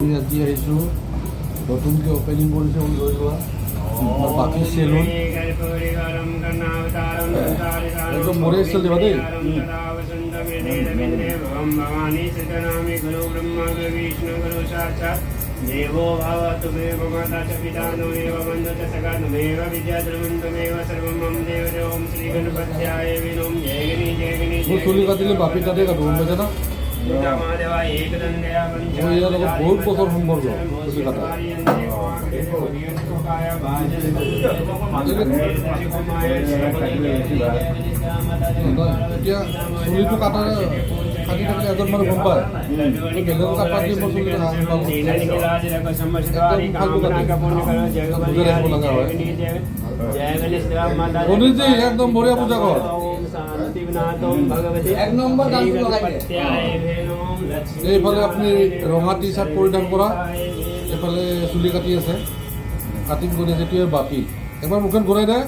আজি আহিছোঁ নতুনকৈ অপেনিং কৰিছে বুলি ধৰি লোৱা বাকী চেলুন একদম মৰে ষ্টাইল দিবা দেই देवो भव तुमेव माता च पिता त्वमेव बन्धु च सखा त्वमेव विद्या ध्रुवं त्वमेव सर्वं मम देवते ओम श्री गणपत्याय विनोम जय गणेश जय गणेश वो चुली काटिले बापी ताते काटो গম পাইছা না महादेवा एकदन्त्या মই ইয়াৰ লগত বহুত বছৰ সম্পৰ্ক চুলি কাটা এতিয়া চুলিটো কাটা কাটি থাকিলে এজন মানুহ গম পায় বেলেগক কাটা দিয়ে মই চুলি গণেশজী একদম বঢ়িয়া পূজা কৰ এইফালে আপুনি ৰঙা টি চাৰ্ট পৰিধান কৰা এইফালে চুলি কাটি আছে কাটিং কৰি আছে এইটোৱে বাপী এবাৰ মুখখন ঘূৰাই দে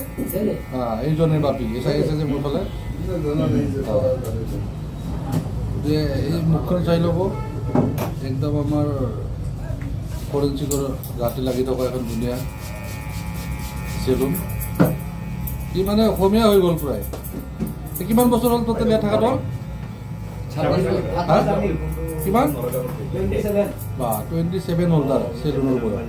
এইজনে বাপী এই চাই আছে যে মোৰ ফালে যে এই মুখখন চাই ল'ব একদম আমাৰ ফৰেঞ্চিকৰ গাঁতি লাগি থকা এখন ধুনীয়া চেলুন ই মানে অসমীয়া হৈ গ'ল প্ৰায় কিমান বছৰ হ'ল তোতে বিয়া থকাটো কিমান 27 হ'ল তাৰ চেলুনৰ পৰা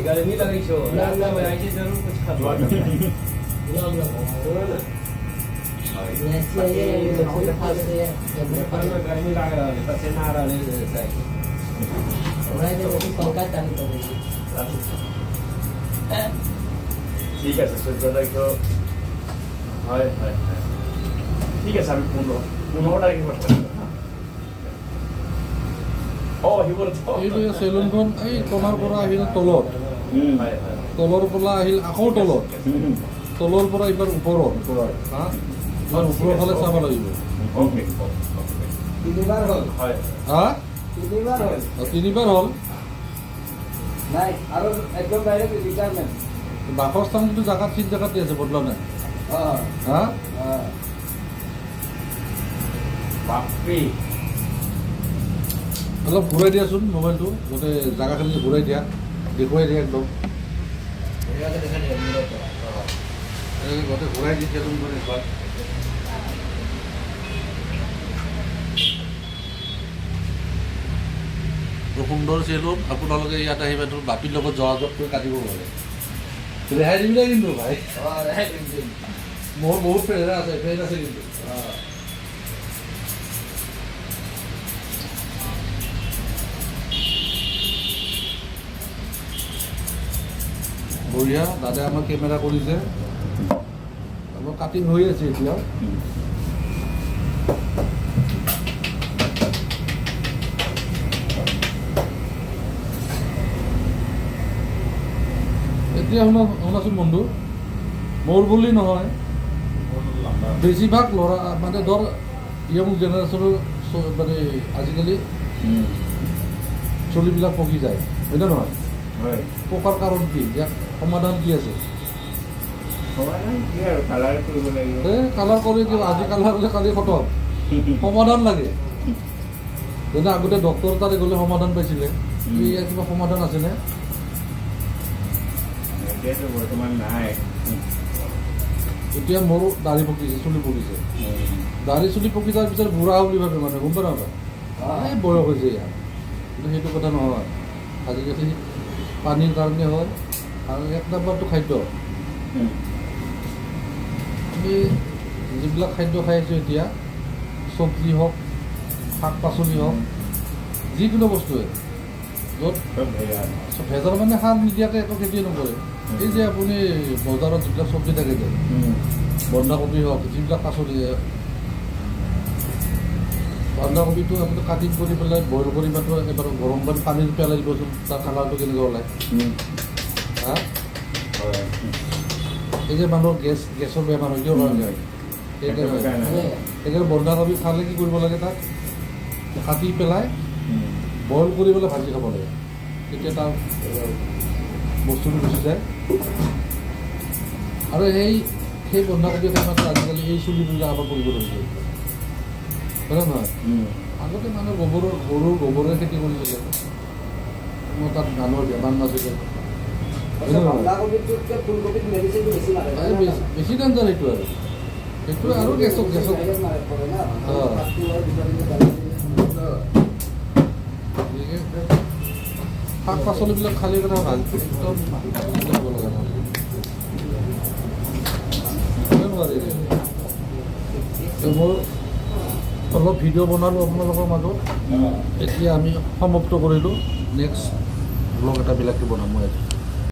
गर्मी लगी छो जरूर कुछ खा गर्मी लाग रहा है पसीना आ रहा है ठीक है सर तो हाय हाय ठीक है सर 15 तारीख को এইটো চেলুনখন এই কোণাৰ পৰা আহিল তলত তলৰ পৰা আহিল আকৌ তলত তলৰ পৰা এইবাৰ ওপৰত হা এইবাৰ ওপৰৰ ফালে চাব লাগিব হা তিনিবাৰ হ'ল বাসস্থানটো জেগাত ঠিক জেগাত দি আছে বদলা নাই হা অলপ ঘূৰাই দিয়াচোন মোবাইলটো গোটেই জেগাখিনি ঘূৰাই দিয়া দেখুৱাই দিয়া একদম গোটেই ঘূৰাই দি দিয়াচোন একবাৰ সুন্দৰ চেলুন আপোনালোকে ইয়াত আহি পেলাই বাপীৰ লগত যোগাযোগ কৰি কাটিব পাৰে ৰেহাই দিম দে কিন্তু ভাই মোৰ বহুত ফ্ৰেণ্ড আছে কিন্তু বঢ়িয়া দাদাই আমাক কেমেৰা কৰিছে আমাৰ কাটিং হৈ আছে এতিয়া এতিয়া শুনাচোন বন্ধু মোৰ বুলি নহয় বেছিভাগ ল'ৰা মানে ধৰ য়ং জেনেৰেশ্যনৰ মানে আজিকালি চুলিবিলাক পকি যায় হয়নে নহয় পকাৰ কাৰণ কি ইয়াক সমাধান কি আছে কালাৰ কৰি দিব আজি কালাৰ হ'লে কালি খতম সমাধান লাগে যেনে আগতে ডক্তৰ তাতে গ'লে সমাধান পাইছিলে ইয়াৰ কিবা সমাধান আছেনে বৰ্তমান নাই এতিয়া মোৰো দাঢ়ি পকিছে চুলি পকিছে দাঢ়ি চুলি পকি যোৱাৰ পিছত বুঢ়া বুলি ভাবে মানে গম পাই নাপায় এই বয়স হৈছে ইয়াৰ কিন্তু সেইটো কথা নহয় আজিকালি পানীৰ কাৰণে হয় আৰু এক নম্বৰটো খাদ্য আমি যিবিলাক খাদ্য খাই আছোঁ এতিয়া চব্জি হওক শাক পাচলি হওক যিকোনো বস্তুৱে য'ত ভেজাল মানে সাৰ নিদিয়াকৈ একো খেতিয়ে নকৰে এই যে আপুনি বজাৰত যিবিলাক চব্জি থাকে যে বন্ধাকবি হওক যিবিলাক পাচলি বন্ধাকবিটো আপুনি কাটিং কৰি পেলাই বইল কৰি পেলাই এবাৰ গৰম পানীত পেলাই দিবচোন তাৰ কালাৰটো কেনেকুৱা ওলায় হা এই যে মানুহৰ গেছৰ বেমাৰ হয় কিয় কাৰণে হয় সেইকাৰণে বন্ধাকবি খালে কি কৰিব লাগে তাক কাটি পেলাই বইল কৰি পেলাই ভাজি খাব লাগে তেতিয়া তাৰ বস্তুটো গুচি যায়। আৰু সেই বন্ধাকবি খাই আজিকালি এই চুলিবিলাক আমাৰ কৰিব ধৰিছে, হয়নে নহয়? আগতে মানুহে গৰুৰ গোবৰেৰে খেতি কৰিছিলে, মোৰ তাত ধানৰ বেমাৰ নাছিলে। বেছি ডেঞ্জাৰ সেইটো আৰু গেছক শাক পাচলিবিলাক খালী কথা ভাল একদম হ'ব লগা নোৱাৰি। মোৰ অলপ ভিডিঅ' বনালোঁ আপোনালোকৰ মাজত, এতিয়া আমি সমাপ্ত কৰিলোঁ। নেক্সট ব্লগ এটা বিলাকে বনাম মই আজি।